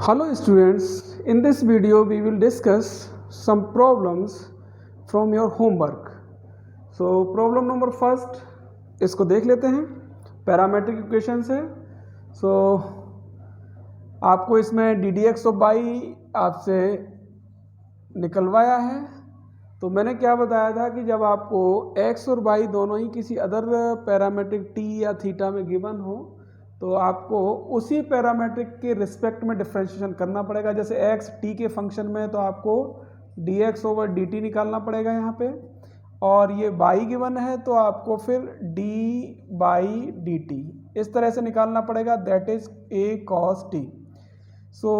Hello students, in this video we will discuss some problems from your homework. So problem number first, इसको देख लेते हैं. Parametric equation से. So आपको इसमें d d x of y आपसे निकलवाया है. तो मैंने क्या बताया था कि जब आपको x और y दोनों ही किसी अदर पैरामेट्रिक t या थीटा में गिवन हो तो आपको उसी पैरामेट्रिक के रिस्पेक्ट में डिफरेंशिएशन करना पड़ेगा. जैसे x t के फंक्शन में तो आपको dx ओवर dt निकालना पड़ेगा यहाँ पे, और ये y गिवन है तो आपको फिर d बाई dt इस तरह से निकालना पड़ेगा, that is a cos t. सो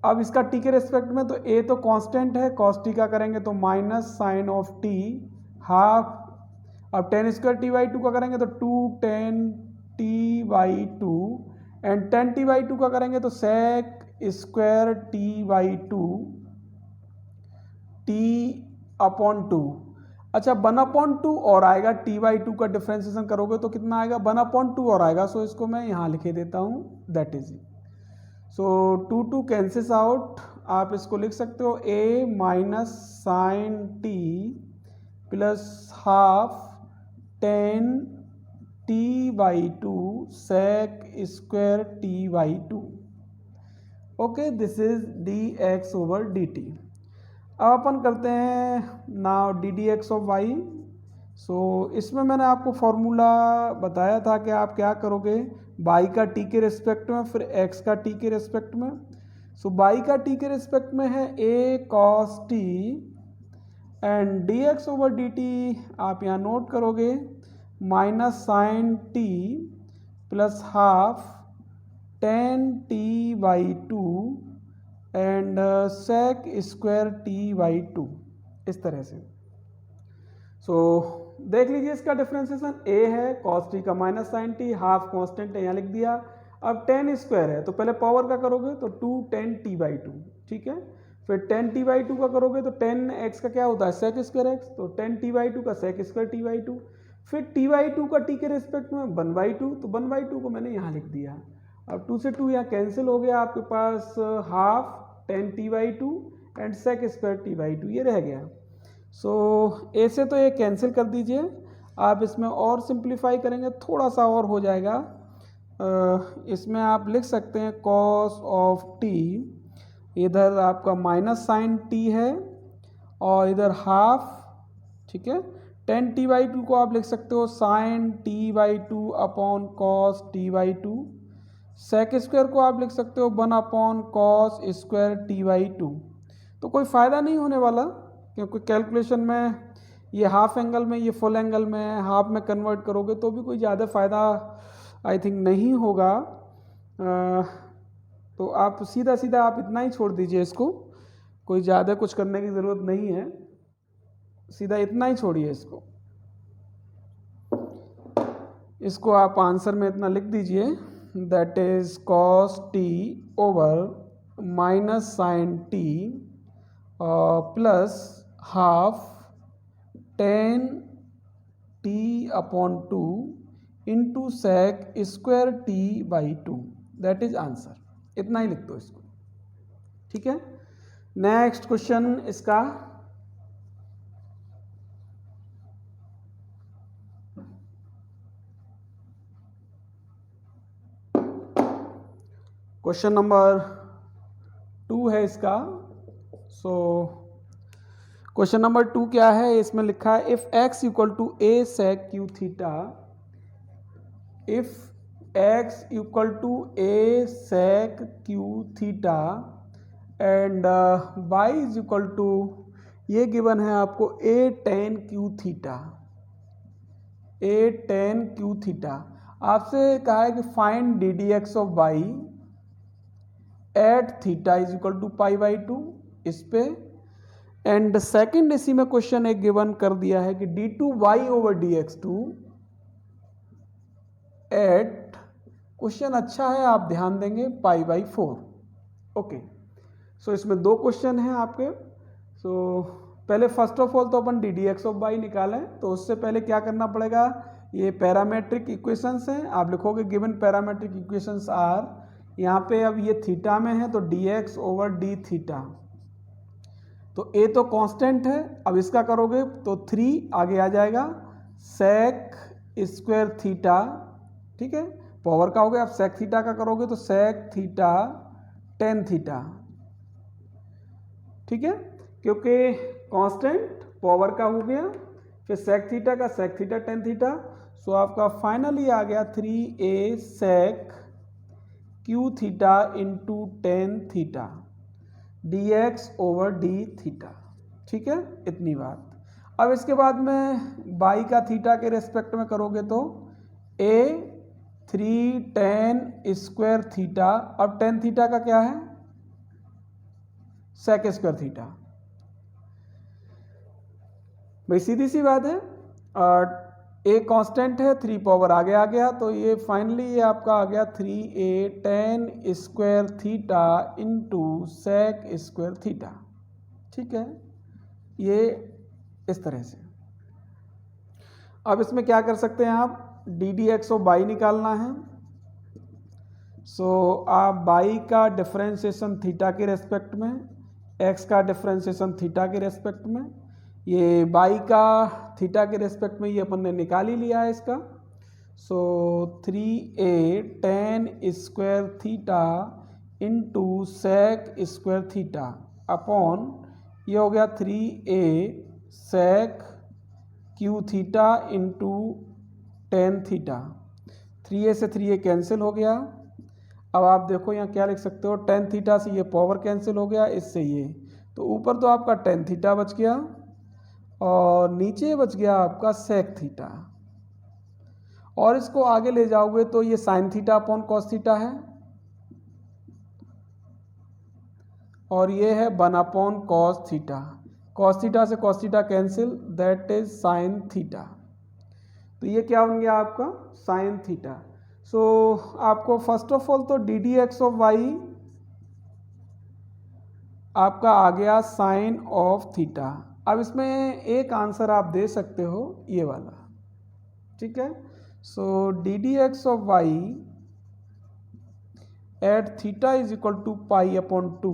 अब इसका t के रिस्पेक्ट में तो a तो कांस्टेंट है, cos t का करेंगे तो minus sine of t half. अब tan square t by to का करेंगे तो 2 10 t by two, and 10 t by two का करेंगे तो sec square t by two t upon two. अच्छा 1/2 और आएगा, t बाई टू का डिफ्रेंसिएशन करोगे तो कितना आएगा, 1/2 और आएगा. सो इसको मैं यहाँ लिखे देता हूँ, that is. So 2 cancels out. आप इसको लिख सकते हो a minus sine t plus half 10 t by two sec square t by two. Okay, this is dx over dt. अब अपन करते हैं now d d x of y. So इसमें मैंने आपको फॉर्मूला बताया था कि आप क्या करोगे, y का t के रिस्पेक्ट में, फिर x का t के रिस्पेक्ट में. सो y का t के रिस्पेक्ट में है a cos t, and dx over dt आप यहाँ नोट करोगे minus sine t plus half 10 t by two and sec square t by two, इस तरह से. सो देख लीजिए इसका डिफरेंशिएशन a है, cos t का minus sine t, half constant है यहाँ लिख दिया. अब 10 स्क्वायर है तो पहले पावर का करोगे तो 2 10 t बाई टू, ठीक है. फिर 10 t बाई टू का करोगे तो 10 x का क्या होता है, सेक स्क्वायर x, तो 10 t बाई टू का sec square t by two. फिर t बाई टू का t के रिस्पेक्ट में 1/2, तो 1/2 को मैंने यहाँ लिख दिया. अब 2 से 2 यहाँ कैंसिल हो गया, आपके पास half 10 t by two and sec square t by two, ये रह गया. सो ए से तो ये कैंसिल कर दीजिए. आप इसमें और सिंप्लीफाई करेंगे थोड़ा सा और हो जाएगा. इसमें आप लिख सकते हैं कॉस ऑफ t, इधर आपका माइनस साइन t है और इधर हाफ, ठीक है. 10 t बाई टू को आप लिख सकते हो sine t by two upon cos t by two. Sec square को आप लिख सकते हो 1 upon cos square t by two. तो कोई फ़ायदा नहीं होने वाला, क्योंकि कैलकुलेशन में ये हाफ एंगल में, ये फुल एंगल में, हाफ में कन्वर्ट करोगे तो भी कोई ज़्यादा फ़ायदा आई थिंक नहीं होगा. तो आप सीधा सीधा आप इतना ही छोड़ दीजिए इसको, कोई ज़्यादा कुछ करने की ज़रूरत नहीं है, सीधा इतना ही छोड़िए इसको. इसको आप आंसर में इतना लिख दीजिए, that is cos t over minus sine t plus half 10 t upon two into sec square t by two, that is answer. इतना ही लिख दो इसको, ठीक है. नेक्स्ट क्वेश्चन इसका क्वेश्चन नंबर 2 है इसका. सो क्वेश्चन नंबर 2 क्या है, इसमें लिखा है if x equal to a sec q theta, if x equal to a sec q theta and y is equal to, ये गिवन है आपको a tan q theta, a tan q theta. आपसे कहा है कि find d d x of y at theta is equal to pi by two, इस पे. And second इसी में क्वेश्चन एक गिवन कर दिया है कि d two y over d x two at, question अच्छा है आप ध्यान देंगे, pi by four. Okay, so इसमें दो क्वेश्चन हैं आपके. सो पहले फर्स्ट ऑफ ऑल तो अपन d d x of y निकालें, तो उससे पहले क्या करना पड़ेगा, ये पैरामेट्रिक इक्वेशंस हैं. आप लिखोगे गिवन पैरामेट्रिक इक्वेशंस आर यहाँ पे अब ये थीटा में है तो dx ओवर डी थीटा, तो a तो कांस्टेंट है, अब इसका करोगे तो 3 आगे आ जाएगा सेक स्क्वायर थीटा, ठीक है, पावर का हो गया। अब सेक थीटा का करोगे तो सेक थीटा टेन थीटा, ठीक है, क्योंकि कांस्टेंट पावर का हो गया, फिर सेक थीटा का sec theta tan theta, so आपका फाइनली आ गया 3a sec cube theta into tan theta dx over d theta, ठीक है, इतनी बात। अब इसके बाद में बाई का थीटा के रेस्पेक्ट में करोगे तो a 3 टेन स्क्वायर थीटा, अब टेन थीटा का क्या है सेक स्क्वायर थीटा, भाई सीधी सी बात है, और a कांस्टेंट है, 3 पावर आगे आ गया, तो ये फाइनली ये आपका आ गया 3a tan square theta into sec square theta, ठीक है, ये इस तरह से। अब इसमें क्या कर सकते हैं आप, डी डी एक्स और बाई निकालना है, सो आप बाई का डिफरेंशिएशन थीटा के रेस्पेक्ट में, एक्स का डिफरेंशिएशन थीटा के रेस्पेक्ट में, ये बाई का थीटा के रेस्पेक्ट में ये अपन ने निकाल ही लिया है इसका, so 3a tan square theta into sec square theta upon ये हो गया 3a sec cube theta into tan theta, 3a से 3a कैंसिल हो गया। अब आप देखो यहाँ क्या लिख सकते हो, टेन थीटा से ये पावर कैंसिल हो गया, इससे ये, तो ऊपर तो आपका टेन थीटा बच गया और नीचे बच गया आपका सेक थीटा, और इसको आगे ले जाओगे तो ये sine theta upon cos theta है, और ये है 1 upon cos theta, cos theta से cos theta cancel, that is sine theta, तो ये क्या बन गया आपका साइन थीटा। सो आपको फर्स्ट ऑफ ऑल तो d d x of y आपका आ गया साइन ऑफ थीटा। अब इसमें एक आंसर आप दे सकते हो ये वाला, ठीक है, so d d x of y at theta is equal to pi upon two,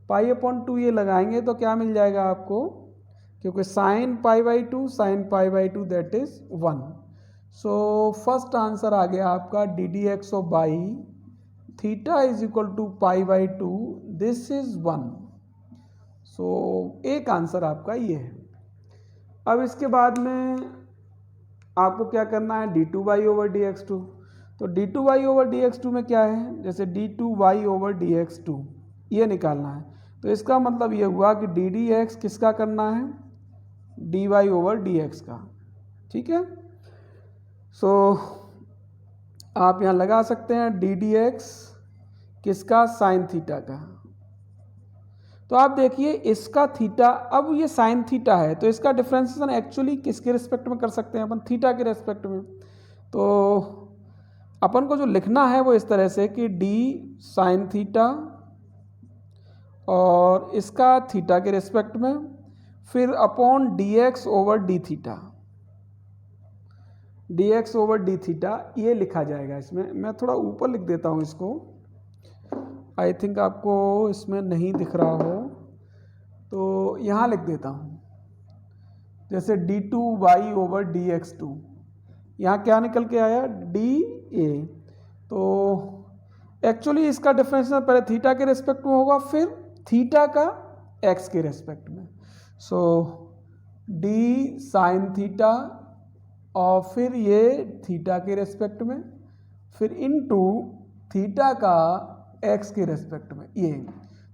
pi upon two ये लगाएंगे तो क्या मिल जाएगा आपको, क्योंकि sine pi by two sine pi by two that is 1, so first answer आ गया आपका d d x of by theta is equal to pi by two, this is 1, so एक आंसर आपका ये है। अब इसके बाद में आपको क्या करना है, d two y over d x two, तो d two y over d x two में क्या है, जैसे d two y over d x two ये निकालना है, तो इसका मतलब ये हुआ कि डी डी एक्स किसका करना है, d y over d x का, ठीक है, सो आप यहाँ लगा सकते हैं डी डी एक्स किसका साइन थीटा का, तो आप देखिए इसका थीटा, अब ये साइन थीटा है तो इसका डिफरेंशिएशन एक्चुअली किसके रिस्पेक्ट में कर सकते हैं अपन, थीटा के रिस्पेक्ट में, तो अपन को जो लिखना है वो इस तरह से कि डी साइन थीटा और इसका थीटा के रिस्पेक्ट में, फिर upon D x over d theta, D x over d theta ये लिखा जाएगा। इसमें मैं थोड़ा ऊपर लिख देता हूँ इसको, आई थिंक आपको इसमें नहीं दिख रहा हो तो यहाँ लिख देता हूँ, जैसे d two y over d x two, यहाँ क्या निकल के आया डी ए, तो एक्चुअली इसका डिफरेंशियल पहले थीटा के रेस्पेक्ट में होगा फिर थीटा का एक्स के रेस्पेक्ट में, सो डी साइन थीटा और फिर ये थीटा के रेस्पेक्ट में, फिर इनटू थीटा का एक्स के रेस्पेक्ट में, ये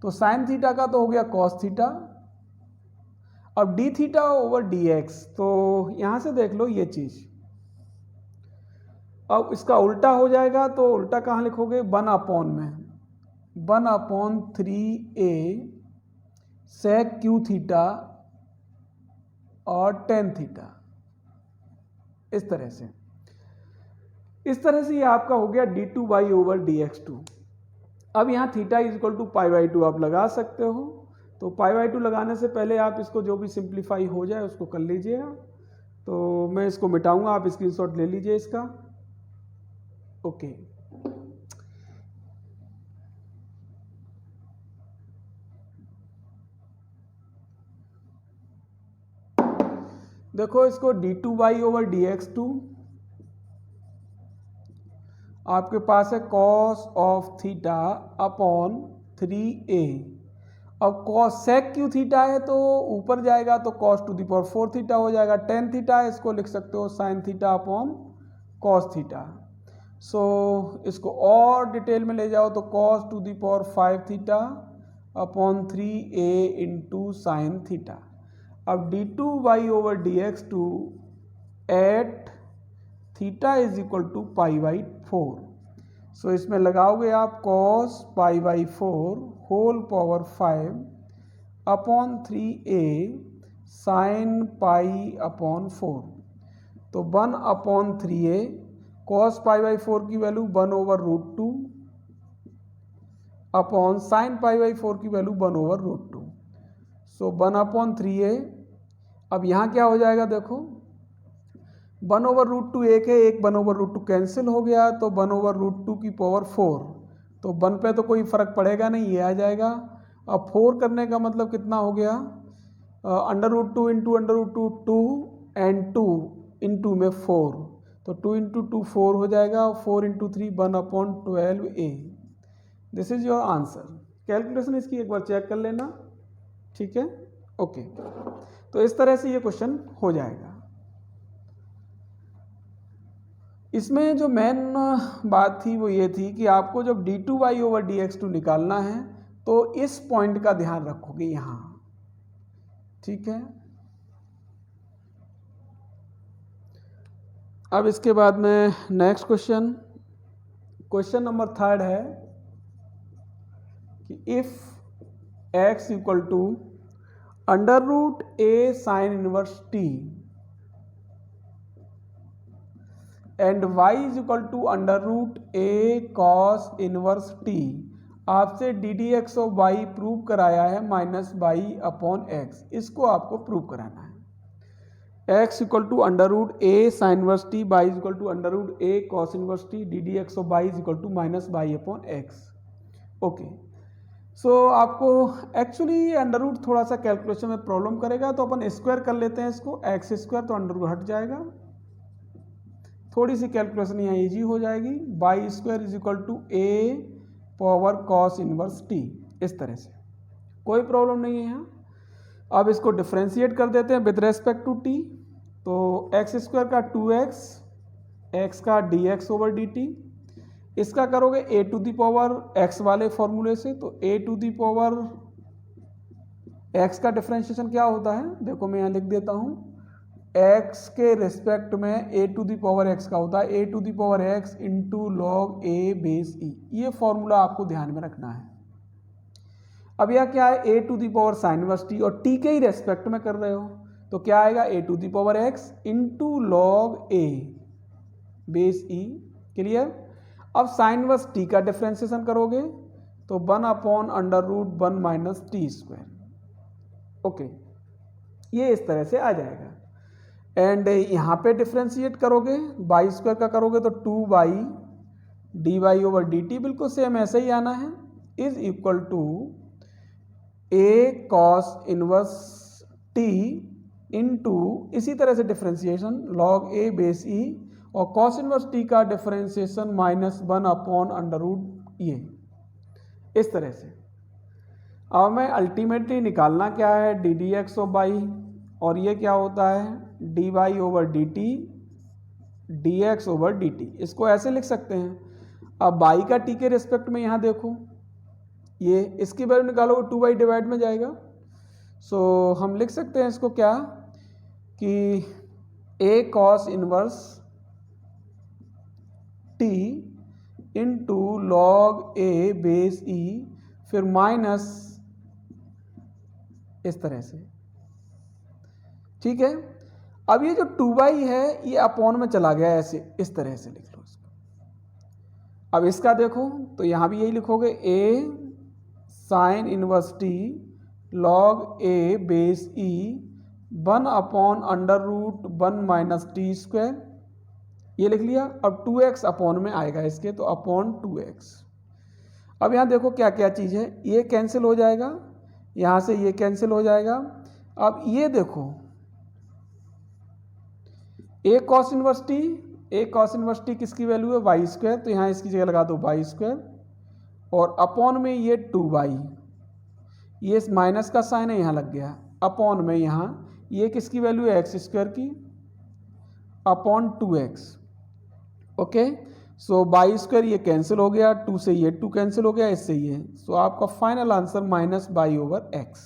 तो साइन थीटा का तो हो गया कॉस थीटा, अब D theta over d x, तो यहाँ से देख लो ये चीज़, अब इसका उल्टा हो जाएगा तो उल्टा कहाँ लिखोगे 1 अपॉन में 1 upon 3a sec cube theta और टेन थीटा, इस तरह से ये आपका हो गया d two y over d x two. अब यहाँ theta is equal to pi by two आप लगा सकते हो, तो पाई बाई टू लगाने से पहले आप इसको जो भी सिंप्लीफाई हो जाए उसको कर लीजिएगा, तो मैं इसको मिटाऊंगा, आप स्क्रीनशॉट ले लीजिए इसका, ओके। देखो इसको d2y/dx2 आपके पास है cos of theta upon 3a। अब cos sec क्यू थीटा है तो ऊपर जाएगा तो cos to the power 4 theta हो जाएगा। tan थीटा है, इसको लिख सकते हो sin theta upon cos theta. So इसको और डिटेल में ले जाओ तो cos to the power 5 theta upon 3a into sine theta. अब d2y/dx2 at theta is equal to π/4। So इसमें लगाओगे आप cos π/4 whole power 5 upon 3a sine π/4। तो 1 अपॉन 3a cos π/4 की वैल्यू 1/√2 अपॉन साइन π/4 की वैल्यू 1/√2। सो 1 अपॉन 3a। अब यहाँ क्या हो जाएगा देखो, 1/√2 एक है, एक 1/√2 कैंसिल हो गया तो 1/√2 की पावर 4। तो 1 पे तो कोई फर्क पड़ेगा नहीं, ये आ जाएगा। अब 4 करने का मतलब कितना हो गया, √2 इंटू √2 2 एंड 2 इंटू में 4, तो 2 इंटू 2 4 हो जाएगा, 4 into 3 1/12a। This is your answer. Calculation इसकी एक बार चेक कर लेना, ठीक है, ओके। तो इस तरह से ये क्वेश्चन हो जाएगा। इसमें जो मेन बात थी वो ये थी कि आपको जब d2y/dx2 निकालना है तो इस पॉइंट का ध्यान रखोगे यहाँ, ठीक है। अब इसके बाद में नेक्स्ट क्वेश्चन नंबर 3 है कि if x equal to √a sine inverse t and y is equal to √a cos inverse t, आपसे ddx ऑफ y प्रूव कराया है -y/x। इसको आपको प्रूव कराना है। x equal to √a sine inverse t, y is equal to √a cos inverse t, ddx of y is equal to -y/x। Okay, so आपको actually under थोड़ा सा calculation में प्रॉब्लम करेगा, तो अपन स्क्वायर कर लेते हैं इसको, x² तो अंडर हट जाएगा, थोड़ी सी कैलकुलेशन यहाँ इजी हो जाएगी। y² is equal to a power cos inverse t, इस तरह से कोई प्रॉब्लम नहीं है यहाँ। अब इसको डिफ्रेंशिएट कर देते हैं विद रेस्पेक्ट टू t, तो x² का 2x, x का dx/dt, इसका करोगे a to the power x वाले फॉर्मूले से, तो a to the power x का डिफ्रेंशिएशन क्या होता है, देखो मैं यहाँ लिख देता हूँ, x के रिस्पेक्ट में a to the power x का होता है a to the power x into log a base e। ये फॉर्मूला आपको ध्यान में रखना है। अब यह क्या है, a to the power sine inverse t, और t के ही रेस्पेक्ट में कर रहे हो, तो क्या आएगा a to the power x into log a base e। Clear. अब साइन इनवर्स t का डिफ्रेंशिएशन करोगे तो 1/√1 - t²। ओके, ये इस तरह से आ जाएगा। एंड यहाँ पे डिफ्रेंशिएट करोगे y² का करोगे तो 2y dy/dt, बिल्कुल सेम ऐसे ही आना है, is equal to a cos inverse t into इसी तरह से differentiation log a base e, और cos इनवर्स t का डिफरेंशिएशन -1/√, ये इस तरह से। अब मैं अल्टीमेटली निकालना क्या है, ddx ऑफ y, और ये क्या होता है dy/dt dx/dt। इसको ऐसे लिख सकते हैं। अब y का t के रिस्पेक्ट में यहाँ देखो, ये इसकी वैल्यू निकालोगे 2y डिवाइड में जाएगा। सो हम लिख सकते हैं इसको क्या कि a cos inverse t into log a base e, फिर माइनस इस तरह से, ठीक है। अब ये जो 2y है ये अपॉन में चला गया, ऐसे इस तरह से लिख लो इसको। अब इसका देखो तो यहाँ भी यही लिखोगे a sine inverse t log a base e 1/√1 - t², ये लिख लिया। अब 2x अपॉन में आएगा इसके, तो अपॉन 2x। अब यहाँ देखो क्या क्या चीज़ है, ये कैंसिल हो जाएगा, यहाँ से ये कैंसिल हो जाएगा। अब ये देखो ए कॉस इनवर्स टी किसकी वैल्यू है वाई स्क्वायर, तो यहाँ इसकी जगह लगा दो वाई स्क्वायर और अपॉन में ये 2y, ये माइनस का साइन है यहाँ लग गया, अपॉन में यहाँ ये किसकी वैल्यू है एक्स स्क्वायर की upon 2x। Okay, so by square ये कैंसिल हो गया, 2 से ये 2 कैंसिल हो गया, इससे ये, सो आपका final answer minus by over x,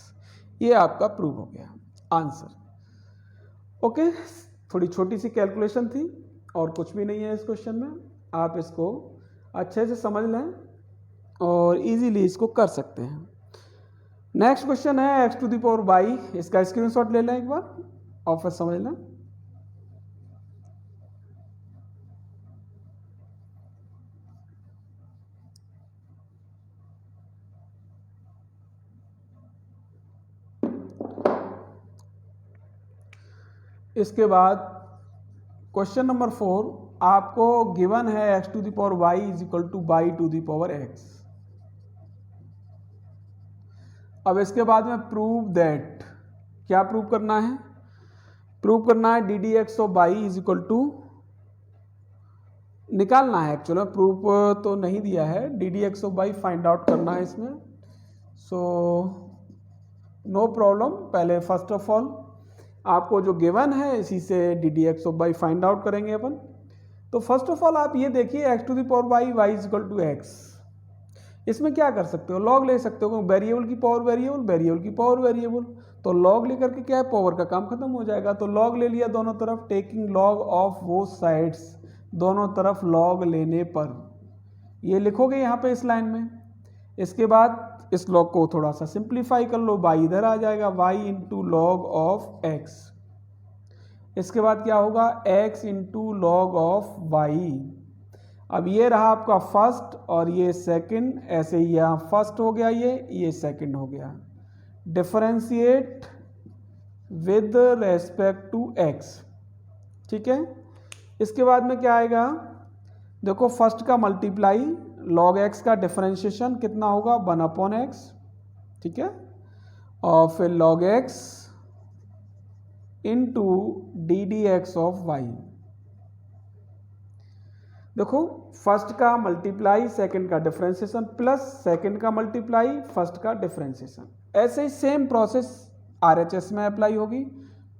ये आपका प्रूव हो गया आंसर। ओके, थोड़ी छोटी सी कैलकुलेशन थी और कुछ भी नहीं है इस क्वेश्चन में, आप इसको अच्छे से समझ लें और इजीली इसको कर सकते हैं। नेक्स्ट क्वेश्चन है x to the power y, इसका स्क्रीनशॉट ले लें एक बार और फिर समझ लें। इसके बाद क्वेश्चन नंबर 4 आपको गिवन है x to the power y is equal to y to the power x. अब इसके बाद में प्रूव दैट, क्या प्रूव करना है, प्रूव करना है d d x of y is equal to, निकालना है एक्चुअली, प्रूफ तो नहीं दिया है, d d x of y find out करना है इसमें। सो नो प्रॉब्लम, पहले फर्स्ट ऑफ ऑल आपको जो गिवन है इसी से d d x of y find out करेंगे अपन। तो फर्स्ट ऑफ ऑल आप ये देखिए x to the power y y is equal to x, इसमें क्या कर सकते हो लॉग ले सकते हो, वेरिएबल की पावर वेरिएबल, वेरिएबल की पावर वेरिएबल, तो लॉग लेकर के क्या है पावर का काम खत्म हो जाएगा। तो लॉग ले लिया दोनों तरफ, टेकिंग लॉग ऑफ वो साइड्स, दोनों तरफ लॉग लेने पर ये लिखोगे यहाँ पे इस लाइन में। इसके बाद इस लॉग को थोड़ा सा सिंप्लीफाई कर लो, y इधर आ जाएगा y into log of x। इसके बाद क्या होगा x into log of y। अब ये रहा आपका फर्स्ट और ये सेकंड, ऐसे ही यहाँ फर्स्ट हो गया, ये सेकंड हो गया, differentiate with respect to x। ठीक है, इसके बाद में क्या आएगा, देखो फर्स्ट का मल्टीप्लाई लॉग एक्स का डिफरेंशिएशन कितना होगा 1 अपॉन एक्स, ठीक है, और फिर log x into d d x of y. देखो फर्स्ट का मल्टीप्लाई सेकंड का डिफरेंशिएशन प्लस सेकंड का मल्टीप्लाई फर्स्ट का डिफरेंशिएशन, ऐसे ही सेम प्रोसेस आरएचएस में अप्लाई होगी।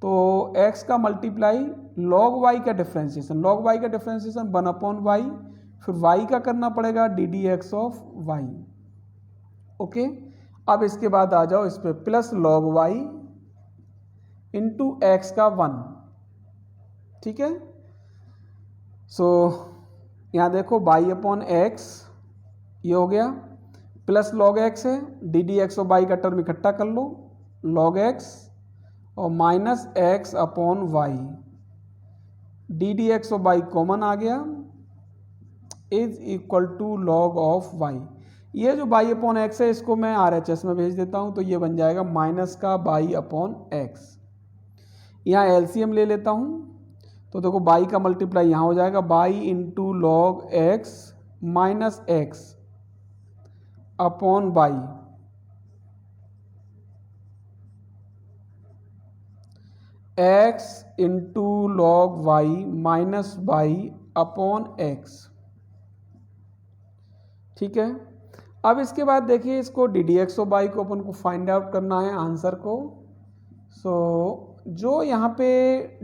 तो x का मल्टीप्लाई लॉग y का डिफरेंशिएशन, लॉग y का डिफरेंशिएशन 1 अपॉन वाई, फिर y का करना पड़ेगा d d x of y. Okay, अब इसके बाद आ जाओ इस पे plus log y into x का 1। ठीक है, सो यहाँ देखो y अपॉन एक्स ये हो गया, प्लस लॉग x है, d d x of y का टर्म इकट्ठा कर लो, लॉग x और minus x upon y, d d x of y common आ गया, is equal to log of y. ये जो बाई अपॉन एक्स है इसको मैं आर एच एस में भेज देता हूँ, तो ये बन जाएगा माइनस का बाई अपॉन एक्स। यहाँ एलसीएम ले लेता हूँ, तो देखो बाई का मल्टीप्लाई यहाँ हो जाएगा y into log x minus x upon y, x into log y minus y upon x. ठीक है, अब इसके बाद देखिए इसको d d x of y को अपन को फाइंड आउट करना है आंसर को। सो जो यहाँ पे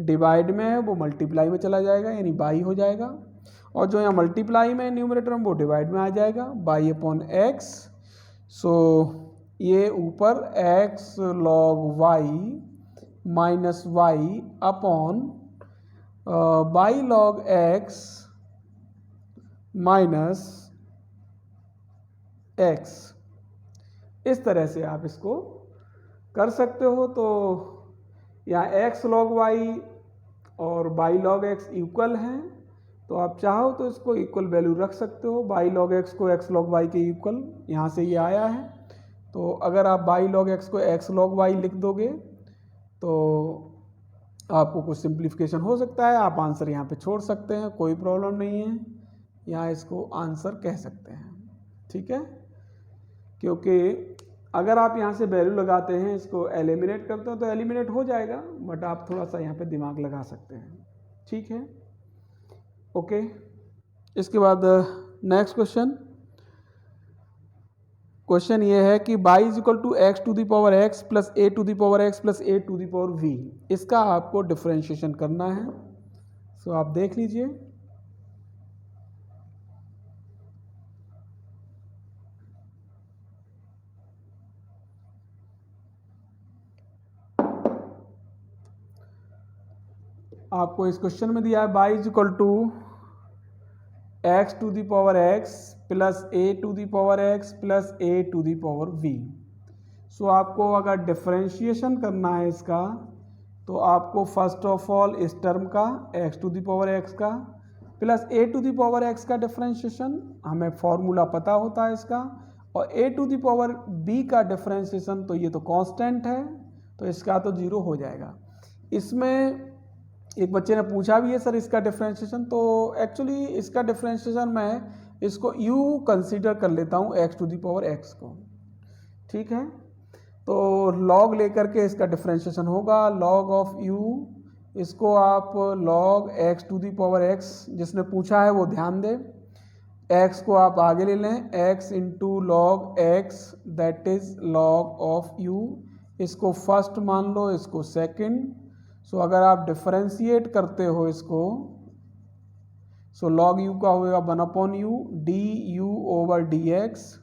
डिवाइड में है वो मल्टीप्लाई में चला जाएगा, यानी बाई हो जाएगा, और जो यहाँ मल्टीप्लाई में न्यूमरेटर में वो डिवाइड में आ जाएगा बाई अपॉन एक्स। सो ये ऊपर x log y minus y upon y log x minus x, इस तरह से आप इसको कर सकते हो। तो यहाँ एक्स लॉग वाई और बाई लॉग एक्स इक्वल हैं, तो आप चाहो तो इसको इक्वल वैल्यू रख सकते हो, बाई लॉग एक्स को एक्स लॉग वाई के इक्वल, यहाँ से ये आया है। तो अगर आप बाई लॉग एक्स को एक्स लॉग वाई लिख दोगे तो आपको कुछ सिंप्लीफिकेशन हो सकता है, आप आंसर यहाँ पे छोड़ सकते हैं, कोई प्रॉब्लम नहीं है, यहाँ इसको आंसर कह सकते हैं। ठीक है, क्योंकि अगर आप यहाँ से वैल्यू लगाते हैं, इसको एलिमिनेट करते हो तो एलिमिनेट हो जाएगा, बट आप थोड़ा सा यहाँ पे दिमाग लगा सकते हैं। ठीक है, ओके। इसके बाद नेक्स्ट क्वेश्चन ये है कि y is equal to x to the power x plus a to the power x plus a to the power v, इसका आपको डिफरेंशिएशन करना है। सो आप देख लीजिए। आपको इस क्वेश्चन में दिया है y is equal to x to the power x plus a to the power x plus a to the power v. So आपको अगर डिफरेंशिएशन करना है इसका, तो आपको फर्स्ट ऑफ ऑल इस टर्म का x to the power x का plus a to the power x का डिफरेंशिएशन, हमें फॉर्मूला पता होता है इसका, और a to the power b का डिफरेंशिएशन, तो ये तो कांस्टेंट है, तो इसका तो 0 हो जाएगा। इसमें एक बच्चे ने पूछा भी है सर इसका डिफरेंशिएशन, तो एक्चुअली इसका डिफरेंशिएशन मैं इसको u कंसीडर कर लेता हूँ x to the power x को, ठीक है। तो log लेकर के इसका डिफरेंशिएशन होगा, log ऑफ u, इसको आप log x to the power x, जिसने पूछा है वो ध्यान दे, x को आप आगे ले लें, x into log x that is log of u, इसको फर्स्ट मान लो, इसको सेकंड। सो अगर आप डिफरेंशिएट करते हो इसको, सो log u का होगा 1/u D u over d x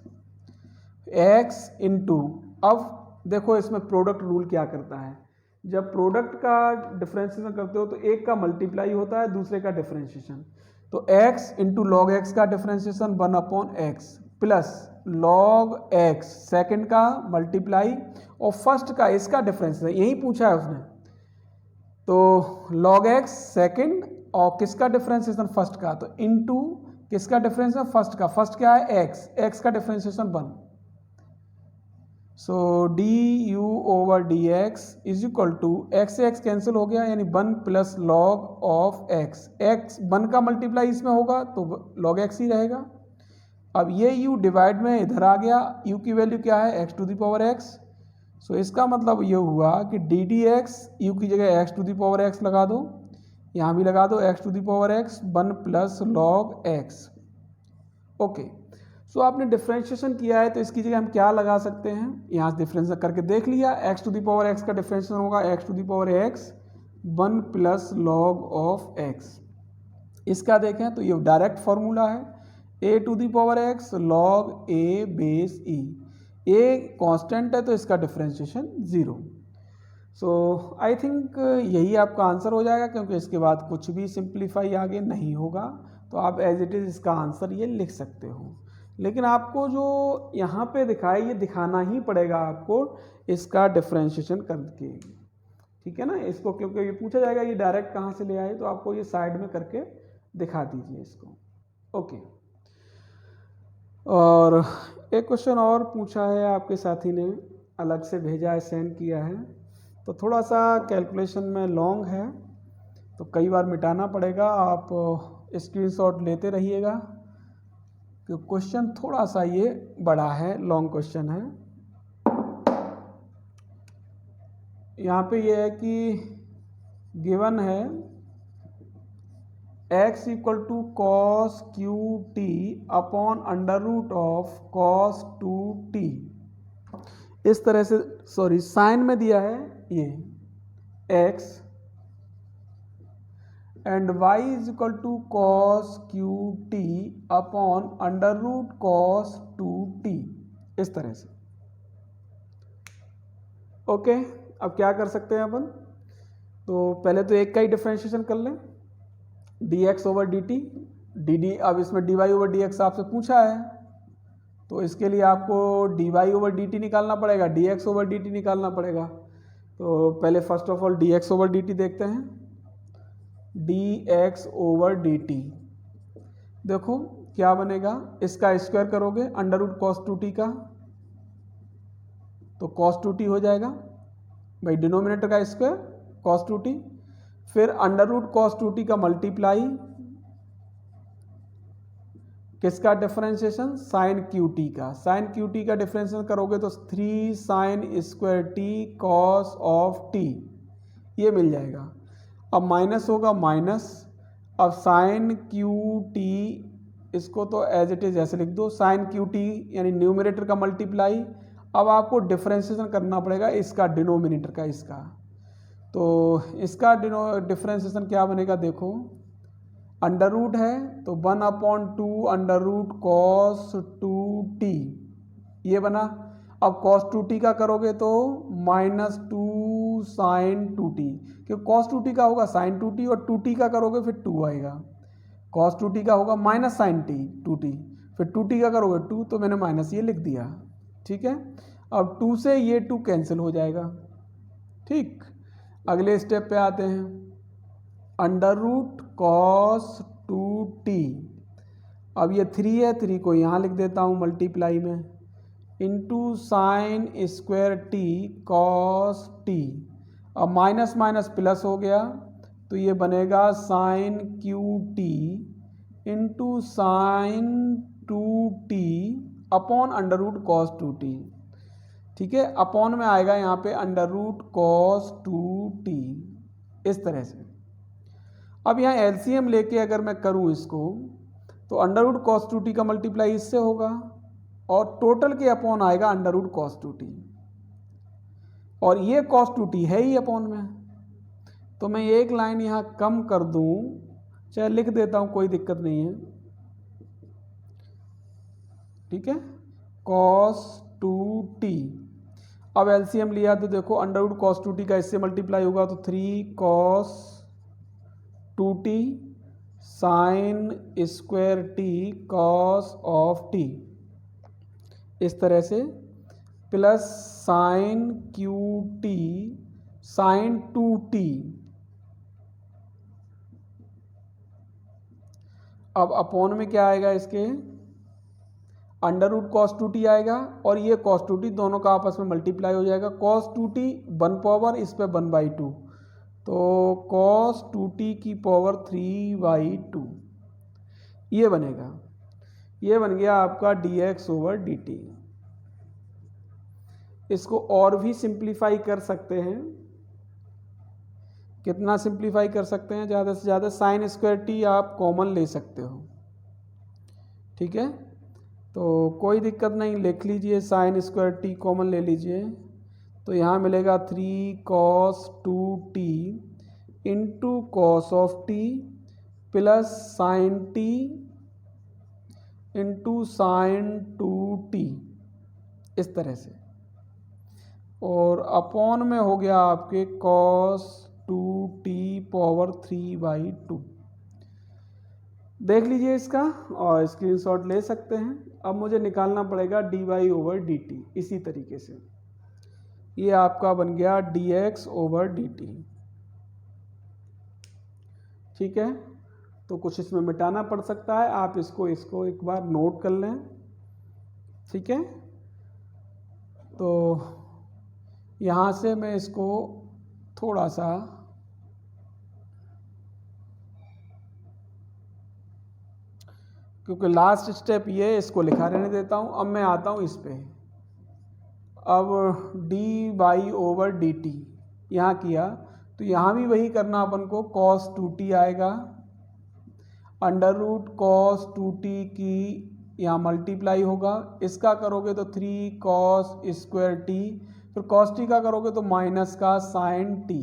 into, अब देखो इसमें प्रोडक्ट रूल क्या करता है, जब प्रोडक्ट का डिफरेंशिएशन करते हो तो एक का मल्टीप्लाई होता है दूसरे का डिफरेंशिएशन, तो x इंटू लॉग एक्स का differentiation 1/x plus log x second का मल्टीप्लाई और फर्स्ट का इसका डिफरेंशिएशन, यही पूछा है उसने, तो log x सेकंड और किसका डिफरेंशिएशन फर्स्ट का, तो इनटू किसका डिफरेंशिएशन फर्स्ट का, फर्स्ट क्या है x का differentiation 1, so d u over d x is equal to x से एक्स कैंसिल हो गया, यानी 1 plus log of x, x 1 का मल्टीप्लाई इसमें होगा तो log x ही रहेगा। अब ये u डिवाइड में इधर आ गया, u की वैल्यू क्या है x to the power x, so इसका मतलब ये हुआ कि डी डी एक्स, यू की जगह x to the power x लगा दो, यहाँ भी लगा दो x to the power x 1 plus log x, okay. So आपने डिफरेंशिएशन किया है तो इसकी जगह हम क्या लगा सकते हैं, यहाँ से डिफरेंस करके देख लिया, x to the power x का डिफरेंशिएशन होगा x to the power x 1 plus log of x। इसका देखें तो ये डायरेक्ट फार्मूला है, a to the power x log a base e, a constant है तो इसका डिफरेंशिएशन 0। सो आई थिंक यही आपका आंसर हो जाएगा, क्योंकि इसके बाद कुछ भी सिंप्लीफाई आगे नहीं होगा, तो आप एज इट इज़ इसका आंसर ये लिख सकते हो। लेकिन आपको जो यहाँ पे दिखाए ये दिखाना ही पड़ेगा आपको इसका डिफरेंशिएशन करके, ठीक है ना, इसको, क्योंकि ये पूछा जाएगा ये डायरेक्ट कहाँ से ले आए, तो आपको ये साइड में करके दिखा दीजिए इसको, ओके। और एक क्वेश्चन और पूछा है आपके साथी ने, अलग से भेजा है, सेंड किया है, तो थोड़ा सा कैलकुलेशन में लॉन्ग है तो कई बार मिटाना पड़ेगा, आप स्क्रीनशॉट लेते रहिएगा, क्योंकि क्वेश्चन थोड़ा सा ये बड़ा है, लॉन्ग क्वेश्चन है। यहाँ पे ये है कि गिवन है x equal to cos cube t upon under root of cos 2t, इस तरह से, सॉरी साइन में दिया है ये x and y is equal to cos cube t upon under root cos 2t, इस तरह से, ओके। अब क्या कर सकते हैं अपन, तो पहले तो एक का ही डिफरेंशिएशन कर लें, dx ओवर dt, dd, अब इसमें dy ओवर dx आपसे पूछा है, तो इसके लिए आपको dy ओवर dt निकालना पड़ेगा, dx ओवर dt निकालना पड़ेगा। तो पहले first of all dx over dt देखते हैं, dx ओवर dt, देखो क्या बनेगा, इसका स्क्वायर करोगे अंडर रूट कॉस 2t का, तो कॉस 2t हो जाएगा भाई, डिनोमिनेटर का स्क्वायर कॉस 2t, फिर अंडर रूट कॉस 2t का मल्टीप्लाई किसका डिफरेंशिएशन, साइन क्यू टी का, साइन क्यू टी का डिफरेंशिएशन करोगे तो 3 sign square t cos of T, ये मिल जाएगा। अब माइनस होगा माइनस, अब साइन क्यू टी, इसको तो एज इट इज ऐसे लिख दो, साइन क्यू टी यानी न्यूमरेटर का मल्टीप्लाई। अब आपको डिफरेंशिएशन करना पड़ेगा इसका डिनोमिनेटर का, इसका तो इसका डिफरेंशिएशन क्या बनेगा देखो, अंडर रूट है तो 1/2 अंडर रूट कॉस 2t ये बना। अब cos 2t का करोगे तो -2 साइन 2t, क्योंकि cos 2t का होगा साइन 2t और 2t का करोगे फिर 2 आएगा, cos 2t का होगा माइनस साइन 2t, फिर 2t का करोगे 2, तो मैंने माइनस ये लिख दिया। ठीक है, अब 2 से ये 2 कैंसिल हो जाएगा। ठीक, अगले स्टेप पे आते हैं, अंडर रूट कॉस 2t, अब ये 3 है, 3 को यहाँ लिख देता हूँ मल्टीप्लाई में, into sine square t cos t. अब माइनस माइनस प्लस हो गया तो ये बनेगा sine cube t into sine 2t upon under root cos 2t। ठीक है, अपॉन में आएगा यहाँ पे अंडर रूट कॉस 2t इस तरह से। अब यहाँ एलसीएम लेके अगर मैं करूँ इसको तो अंडर रूट कॉस 2t का मल्टीप्लाई इससे होगा और टोटल के अपॉन आएगा अंडर रूट कॉस 2t, और ये कॉस 2t है ही अपॉन में, तो मैं एक लाइन यहाँ कम कर दूँ, चाहे लिख देता हूँ कोई दिक्कत नहीं है। ठीक है, कॉस 2t, अब एलसीएम लिया तो देखो अंडर रूट कॉस 2t का इससे मल्टीप्लाई होगा तो 3 cos 2t sine square t cos of t इस तरह से, plus sine cube t sine 2t। अब अपॉन में क्या आएगा इसके, अंडर रूट कॉस 2t आएगा और ये कॉस 2t दोनों का आपस में मल्टीप्लाई हो जाएगा, कॉस 2t 1 पावर इस पे 1/2, तो कॉस 2t की पावर 3/2 ये बनेगा। ये बन गया आपका dx/dt। इसको और भी सिंप्लीफाई कर सकते हैं, कितना सिंप्लीफाई कर सकते हैं, ज़्यादा से ज़्यादा साइन स्क्वायर टी आप कॉमन ले सकते हो। ठीक है, तो कोई दिक्कत नहीं, लिख लीजिए साइन स्क्वायर टी कॉमन ले लीजिए, तो यहाँ मिलेगा 3 cos 2t into cos of T plus sign T into sine 2t इस तरह से, और अपॉन में हो गया आपके cos 2t पावर 3/2। देख लीजिए इसका और स्क्रीनशॉट ले सकते हैं। अब मुझे निकालना पड़ेगा dy/dt इसी तरीके से, ये आपका बन गया dx/dt। ठीक है, तो कुछ इसमें मिटाना पड़ सकता है, आप इसको एक बार नोट कर लें। ठीक है, तो यहाँ से मैं इसको थोड़ा सा क्योंकि लास्ट स्टेप ये, इसको लिखा रहने देता हूँ। अब मैं आता हूँ इस पे, अब dy/dt यहाँ किया तो यहाँ भी वही करना अपन को, cos 2t आएगा, अंडर रूट cos 2t की यहाँ मल्टीप्लाई होगा, इसका करोगे तो 3 cos स्क्वायर टी, फिर cos t का करोगे तो माइनस का साइन t,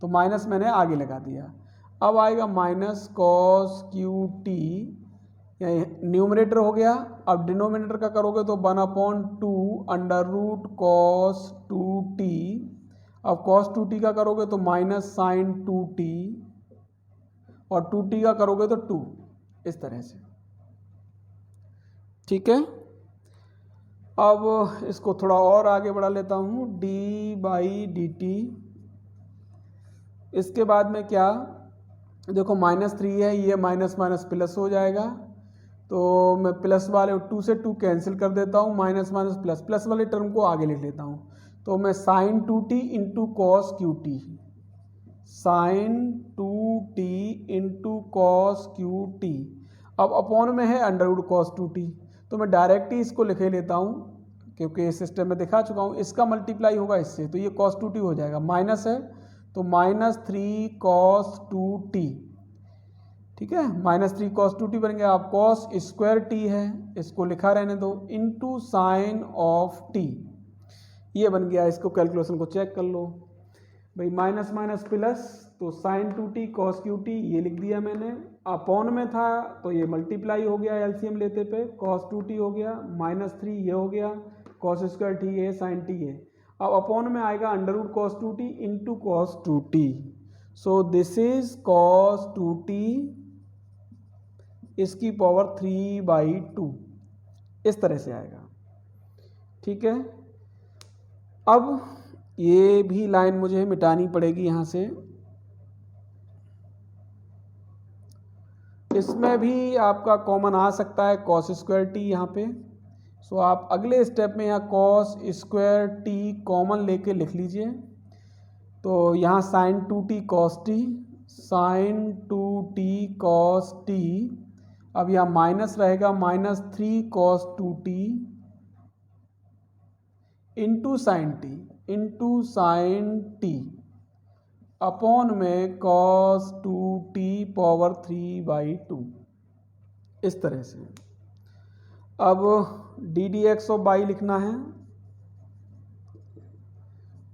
तो माइनस मैंने आगे लगा दिया। अब आएगा minus cos Q T, numerator हो गया। अब डिनोमिनेटर का करोगे तो 1/2 अंडर रूट cos 2t, अब cos 2t का करोगे तो माइनस साइन 2t, और 2t का करोगे तो 2 इस तरह से। ठीक है, अब इसको थोड़ा और आगे बढ़ा लेता हूँ, dy/dt। इसके बाद में क्या, देखो -3 है, ये माइनस माइनस प्लस हो जाएगा, तो मैं प्लस वाले 2 से 2 कैंसिल कर देता हूँ, माइनस माइनस प्लस, प्लस वाले टर्म को आगे लिख लेता हूँ, तो मैं sine 2t into cos cube t, sine 2t into cos cube t. अब अपॉन में है अंडर रूट कॉस 2t, तो मैं डायरेक्ट ही इसको लिखे लेता हूँ, क्योंकि इस सिस्टम में दिखा चुका हूँ, इसका मल्टीप्लाई होगा इससे, तो ये cos 2t हो जाएगा, माइनस है तो -3 cos 2t, ठीक है, -3 cos 2t बन गया। अब cos स्क्वायर t है, इसको लिखा रहने दो, इंटू साइन ऑफ t, ये बन गया। इसको कैलकुलेशन को चेक कर लो भाई, माइनस माइनस प्लस, तो साइन 2t cos qt ये लिख दिया मैंने। अपॉन में था तो ये मल्टीप्लाई हो गया एलसीएम लेते पे, cos 2t हो गया, -3 ये हो गया, cos स्क्वायर t है, साइन t है। अब अपॉन में आएगा under root cos 2t into cos 2t, so this is cos 2t इसकी पावर 3/2, इस तरह से आएगा, ठीक है। अब ये भी लाइन मुझे मिटानी पड़ेगी यहाँ से, इसमें भी आपका कॉमन आ सकता है cos स्क्वायर टी यहाँ पे। सो आप अगले स्टेप में यहाँ cos स्क्वायर टी कॉमन लेके लिख लीजिए, तो यहाँ sine 2t cos t, sine 2t cos t, अब यहाँ माइनस रहेगा -3 cos 2t into sine T upon में cos 2t पावर 3/2, इस तरह से। अब D d x of by लिखना है,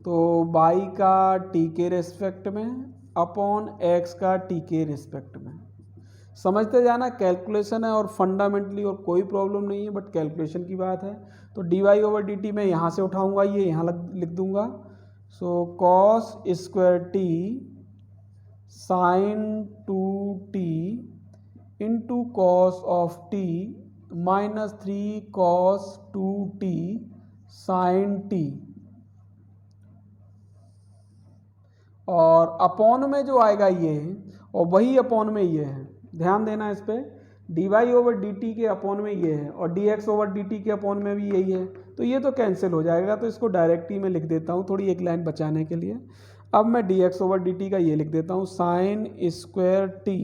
तो बाई का t के रिस्पेक्ट में अपॉन x का t के रिस्पेक्ट में। समझते जाना, कैलकुलेशन है और फंडामेंटली और कोई प्रॉब्लम नहीं है, बट कैलकुलेशन की बात है। तो d y over d t मैं यहाँ से उठाऊंगा, ये यहाँ लिख दूंगा। So cos square t sine 2t into cos of t -3 cos 2t sine t, और अपॉन में जो आएगा ये, और वही अपॉन में ये है, ध्यान देना इस पे, d y over d t के अपॉन में ये है और d x over d t के अपॉन में भी यही है, तो ये तो कैंसिल हो जाएगा, तो इसको डायरेक्ट ही मैं लिख देता हूँ थोड़ी एक लाइन बचाने के लिए। अब मैं D x over d T का ये लिख देता हूँ, sign square T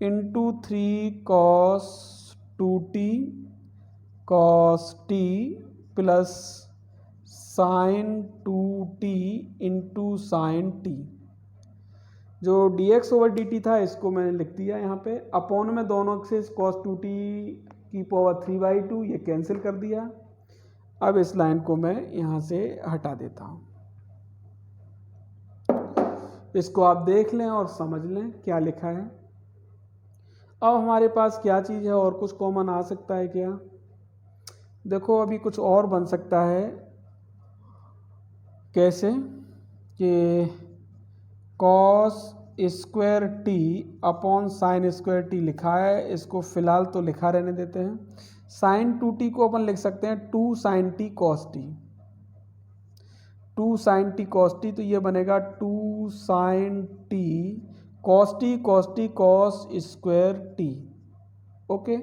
into 3 cos 2t cos t plus sign 2t into sine T. जो dx ओवर dt था इसको मैंने लिख दिया यहाँ पे, अपॉन में दोनों से cos 2t की पावर 3/2 ये कैंसिल कर दिया। अब इस लाइन को मैं यहाँ से हटा देता हूँ, इसको आप देख लें और समझ लें क्या लिखा है। अब हमारे पास क्या चीज़ है, और कुछ कॉमन आ सकता है क्या? देखो अभी कुछ और बन सकता है, कैसे कि cos square T upon sine square T लिखा है, इसको फिलहाल तो लिखा रहने देते हैं। साइन 2t को अपन लिख सकते हैं 2 sin t cos t, 2 sin t cos t, तो ये बनेगा 2 sin t cos square t, okay.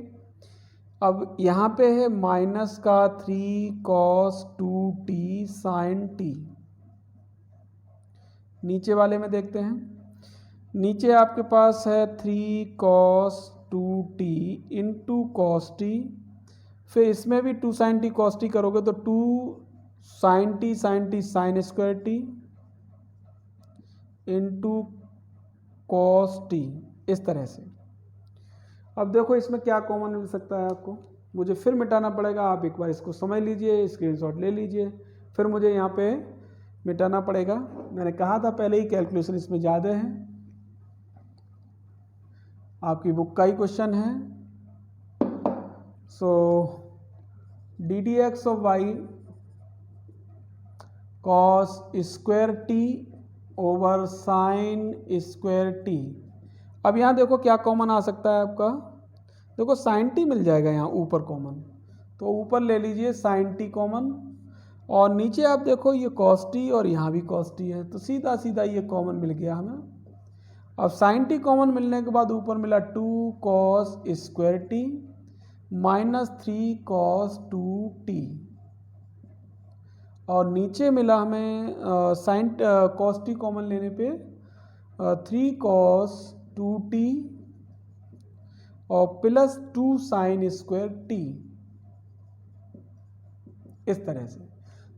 अब यहाँ पे है माइनस का 3 cos 2t sin t। नीचे वाले में देखते हैं, नीचे आपके पास है 3 cos 2t into cos T, फिर इसमें भी 2 sin t cos t करोगे तो 2 sin t sign square T into cos T, इस तरह से। अब देखो इसमें क्या कॉमन मिल सकता है आपको, मुझे फिर मिटाना पड़ेगा, आप एक बार इसको समझ लीजिए, स्क्रीनशॉट ले लीजिए, फिर मुझे यहाँ पे मिटाना पड़ेगा। मैंने कहा था पहले ही कैलकुलेशन इसमें ज़्यादा है, आपकी बुक का ही क्वेश्चन है। So d d x of y cos square t over sine square t. अब यहाँ देखो क्या कॉमन आ सकता है आपका, देखो साइन टी मिल जाएगा यहाँ ऊपर कॉमन, तो ऊपर ले लीजिए साइन टी कॉमन, और नीचे आप देखो ये कॉस टी और यहाँ भी कॉस टी है, तो सीधा सीधा ये कॉमन मिल गया हमें। अब साइन टी कॉमन मिलने के बाद ऊपर मिला 2 cos square T -3 cos 2t, और नीचे मिला हमें साइन cos t कॉमन लेने पे 3 cos 2t और प्लस 2 sin स्क्वायर t, इस तरह से।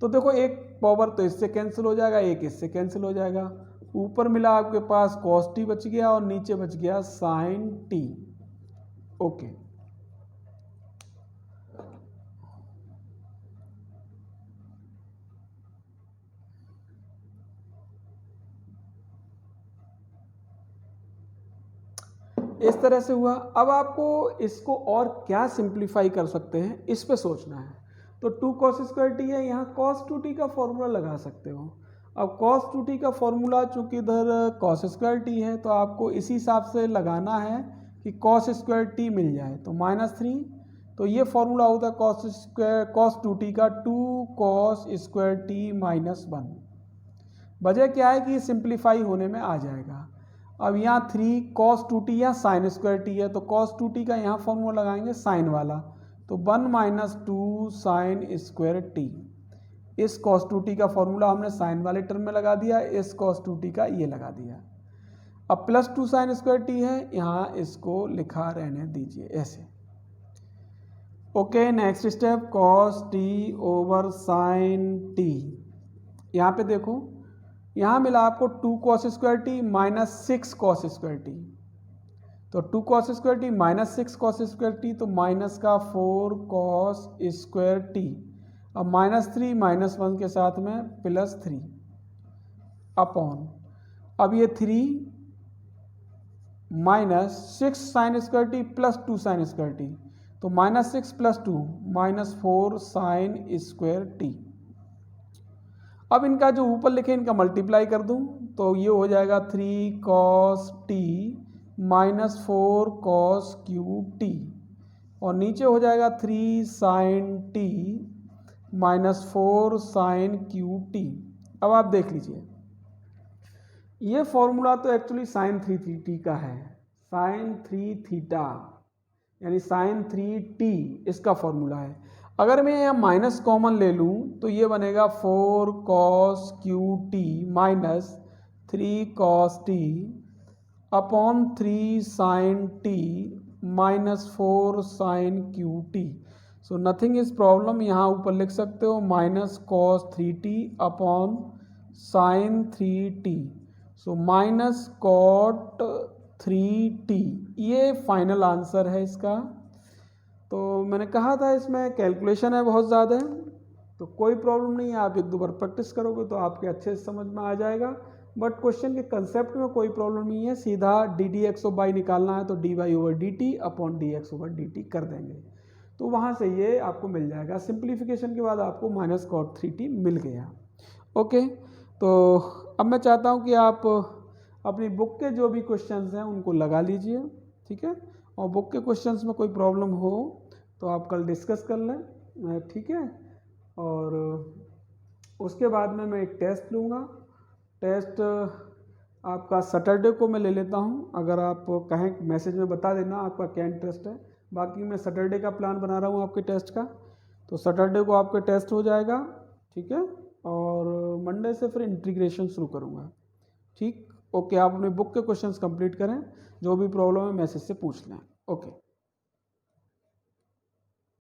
तो देखो एक पावर तो इससे कैंसिल हो जाएगा, एक इससे कैंसिल हो जाएगा, ऊपर मिला आपके पास cos t बच गया और नीचे बच गया sin t। ओके, इस तरह से हुआ। अब आपको इसको और क्या सिंप्लीफाई कर सकते हैं इस पे सोचना है। तो 2 cos स्क्वायर टी है, यहाँ cos 2t का फॉर्मूला लगा सकते हो। अब cos 2t का फॉर्मूला चूंकि इधर cos स्क्वायर टी है तो आपको इसी हिसाब से लगाना है कि cos स्क्वायर टी मिल जाए, तो -3। तो ये फॉर्मूला होता है cos 2t का 2 cos स्क्वायर टी -1। वजह क्या है कि सिंप्लीफाई होने में आ जाएगा। अब यहाँ 3 cos 2t या साइन स्क्वायर टी है, तो cos 2t का यहाँ फॉर्मूला लगाएंगे साइन वाला, तो 1 - 2 साइन स्क्वायर टी। इस cos 2t का फॉर्मूला हमने साइन वाले टर्म में लगा दिया, इस cos 2t का ये लगा दिया। अब +2 साइन स्क्वायर टी है, यहाँ इसको लिखा रहने दीजिए ऐसे। Okay, next step cos t over sine t. यहाँ पे देखो, यहाँ मिला आपको 2 cos square t -6 cos square t, तो 2 cos square t -6 cos square t, तो -4 cos स्क्वायर टी। अब -3 -1 के साथ में +3 अपॉन, अब ये 3 -6 sign square T +2 sign square t, तो -6 + 2 -4 साइन स्क्वायर टी। अब इनका जो ऊपर लिखे इनका मल्टीप्लाई कर दूं तो ये हो जाएगा 3 cos t -4 cos cube t, और नीचे हो जाएगा 3 sin t -4 sin cube t। अब आप देख लीजिए, ये फॉर्मूला तो एक्चुअली sin 3t का है, sin 3 थीटा यानी sin 3t इसका फॉर्मूला है। अगर मैं यहाँ माइनस कॉमन ले लूँ तो ये बनेगा 4 cos QT -3 cos t upon 3 sin t -4 sin QT। So nothing is problem, यहाँ ऊपर लिख सकते हो -cos 3t upon sin 3t, सो -cot 3t। ये फाइनल आंसर है इसका। तो मैंने कहा था इसमें कैलकुलेशन है बहुत ज़्यादा, तो कोई प्रॉब्लम नहीं है, आप 1-2 बार प्रैक्टिस करोगे तो आपके अच्छे से समझ में आ जाएगा। बट क्वेश्चन के कंसेप्ट में कोई प्रॉब्लम नहीं है, सीधा ddx/y निकालना है तो dy/dt अपॉन dx/dt कर देंगे, तो वहाँ से ये आपको मिल जाएगा। सिंप्लीफिकेशन के बाद आपको -cot 3t मिल गया। ओके, तो अब मैं चाहता हूँ कि आप अपनी बुक के जो भी क्वेश्चंस हैं उनको लगा लीजिए, ठीक है, और बुक के क्वेश्चंस में कोई प्रॉब्लम हो तो आप कल डिस्कस कर लें, ठीक है। और उसके बाद में मैं एक टेस्ट लूँगा, टेस्ट आपका सैटरडे को मैं ले लेता हूँ। अगर आप कहें मैसेज में बता देना आपका क्या इंटरेस्ट है, बाकी मैं सैटरडे का प्लान बना रहा हूँ आपके टेस्ट का, तो सैटरडे को आपका टेस्ट हो जाएगा, ठीक है, और मंडे से फिर इंटीग्रेशन शुरू करूँगा, ठीक। ओके, आप अपने बुक के क्वेश्चंस कंप्लीट करें, जो भी प्रॉब्लम है मैसेज से पूछ लें। ओके।